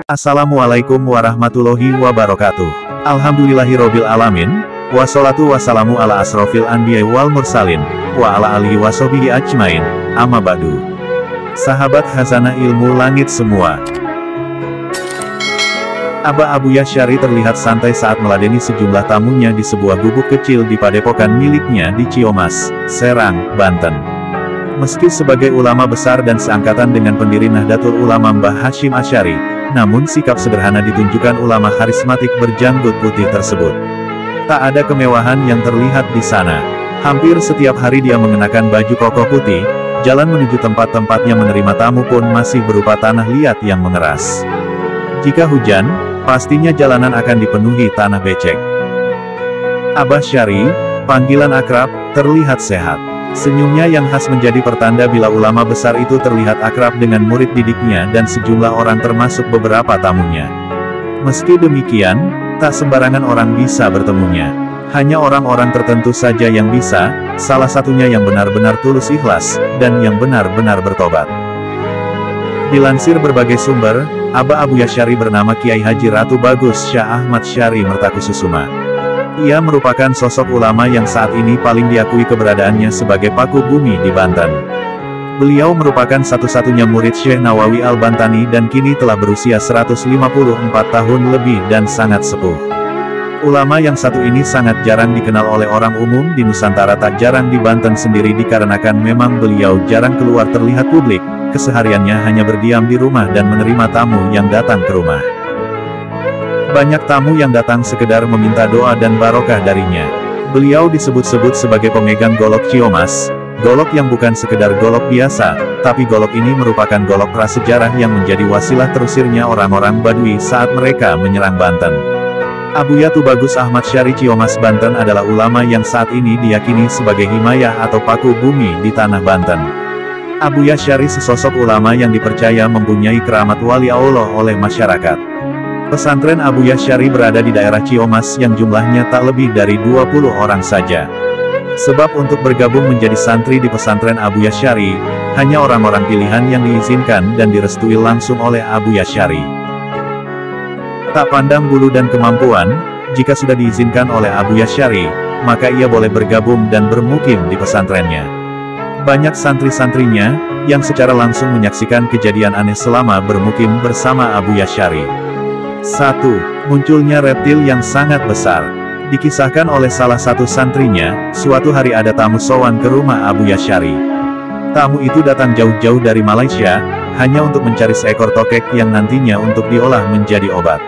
Assalamualaikum warahmatullahi wabarakatuh. Alhamdulillahirobbil alamin. Wassalatu wassalamu ala asrofil anbiya wal mursalin, wa ala alihi wassobihi ajmain, amma ba'du. Sahabat khazanah ilmu langit semua. Abah Abuya Syari terlihat santai saat meladeni sejumlah tamunya di sebuah gubuk kecil di padepokan miliknya di Ciamas, Serang, Banten. Meski sebagai ulama besar dan seangkatan dengan pendiri Nahdlatul Ulama Mbah Hashim Asy'ari, namun sikap sederhana ditunjukkan ulama karismatik berjanggut putih tersebut. Tak ada kemewahan yang terlihat di sana. Hampir setiap hari dia mengenakan baju koko putih, jalan menuju tempat-tempatnya menerima tamu pun masih berupa tanah liat yang mengeras. Jika hujan, pastinya jalanan akan dipenuhi tanah becek. Abah Syari, panggilan akrab, terlihat sehat. Senyumnya yang khas menjadi pertanda bila ulama besar itu terlihat akrab dengan murid didiknya dan sejumlah orang termasuk beberapa tamunya. Meski demikian, tak sembarangan orang bisa bertemunya. Hanya orang-orang tertentu saja yang bisa, salah satunya yang benar-benar tulus ikhlas, dan yang benar-benar bertobat. Dilansir berbagai sumber, Abah Abuya Syari bernama Kiai Haji Ratu Bagus Syah Ahmad Syari Mertakusuma. Ia merupakan sosok ulama yang saat ini paling diakui keberadaannya sebagai paku bumi di Banten. Beliau merupakan satu-satunya murid Syekh Nawawi Al-Bantani dan kini telah berusia 154 tahun lebih dan sangat sepuh. Ulama yang satu ini sangat jarang dikenal oleh orang umum di Nusantara, tak jarang di Banten sendiri dikarenakan memang beliau jarang keluar terlihat publik, kesehariannya hanya berdiam di rumah dan menerima tamu yang datang ke rumah. Banyak tamu yang datang sekedar meminta doa dan barokah darinya. Beliau disebut-sebut sebagai pemegang golok Ciamas, golok yang bukan sekedar golok biasa, tapi golok ini merupakan golok prasejarah yang menjadi wasilah terusirnya orang-orang Badui saat mereka menyerang Banten. Abuya Tubagus Ahmad Syari Ciamas Banten adalah ulama yang saat ini diyakini sebagai himayah atau paku bumi di tanah Banten. Abuya Syari sesosok ulama yang dipercaya mempunyai keramat wali Allah oleh masyarakat. Pesantren Abuya Syari berada di daerah Ciamas yang jumlahnya tak lebih dari 20 orang saja. Sebab untuk bergabung menjadi santri di pesantren Abuya Syari, hanya orang-orang pilihan yang diizinkan dan direstui langsung oleh Abuya Syari. Tak pandang bulu dan kemampuan, jika sudah diizinkan oleh Abuya Syari, maka ia boleh bergabung dan bermukim di pesantrennya. Banyak santri-santrinya, yang secara langsung menyaksikan kejadian aneh selama bermukim bersama Abuya Syari. 1. Munculnya reptil yang sangat besar. Dikisahkan oleh salah satu santrinya, suatu hari ada tamu sowan ke rumah Abuya Syari. Tamu itu datang jauh-jauh dari Malaysia, hanya untuk mencari seekor tokek yang nantinya untuk diolah menjadi obat.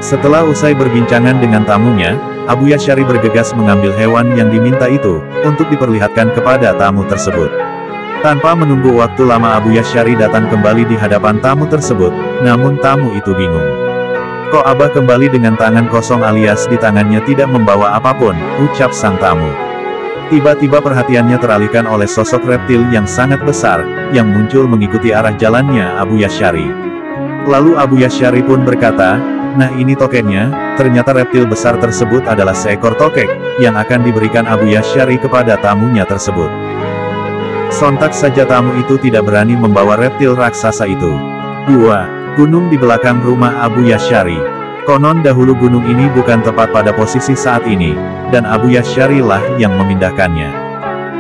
Setelah usai berbincangan dengan tamunya, Abuya Syari bergegas mengambil hewan yang diminta itu, untuk diperlihatkan kepada tamu tersebut. Tanpa menunggu waktu lama Abuya Syari datang kembali di hadapan tamu tersebut, namun tamu itu bingung. "Kok Abah kembali dengan tangan kosong alias di tangannya tidak membawa apapun," ucap sang tamu. Tiba-tiba perhatiannya teralihkan oleh sosok reptil yang sangat besar, yang muncul mengikuti arah jalannya Abuya Syari. Lalu Abuya Syari pun berkata, "Nah ini tokeknya." Ternyata reptil besar tersebut adalah seekor tokek, yang akan diberikan Abuya Syari kepada tamunya tersebut. Sontak saja tamu itu tidak berani membawa reptil raksasa itu. 2. Gunung di belakang rumah Abuya Syari. Konon dahulu gunung ini bukan tepat pada posisi saat ini, dan Abuya Syari lah yang memindahkannya.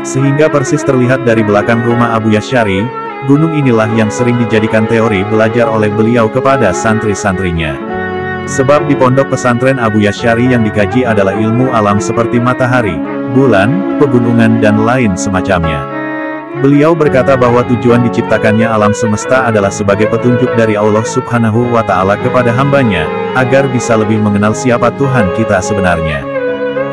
Sehingga persis terlihat dari belakang rumah Abuya Syari, gunung inilah yang sering dijadikan teori belajar oleh beliau kepada santri-santrinya. Sebab di pondok pesantren Abuya Syari yang dikaji adalah ilmu alam seperti matahari, bulan, pegunungan dan lain semacamnya. Beliau berkata bahwa tujuan diciptakannya alam semesta adalah sebagai petunjuk dari Allah Subhanahu wa Ta'ala kepada hambanya, agar bisa lebih mengenal siapa Tuhan kita sebenarnya.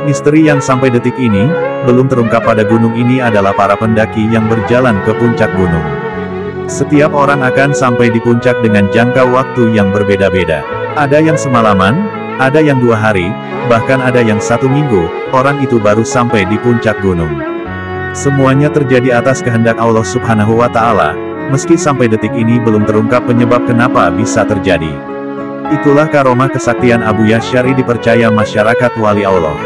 Misteri yang sampai detik ini, belum terungkap pada gunung ini adalah para pendaki yang berjalan ke puncak gunung. Setiap orang akan sampai di puncak dengan jangka waktu yang berbeda-beda. Ada yang semalaman, ada yang 2 hari, bahkan ada yang 1 minggu, orang itu baru sampai di puncak gunung. Semuanya terjadi atas kehendak Allah Subhanahu wa Ta'ala, meski sampai detik ini belum terungkap penyebab kenapa bisa terjadi. Itulah karomah kesaktian Abuya Syari dipercaya masyarakat wali Allah.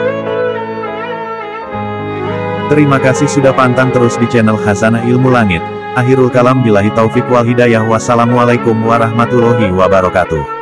Terima kasih sudah pantang terus di channel Khazanah Ilmu Langit. Akhirul kalam billahi taufik wal hidayah. Wassalamualaikum warahmatullahi wabarakatuh.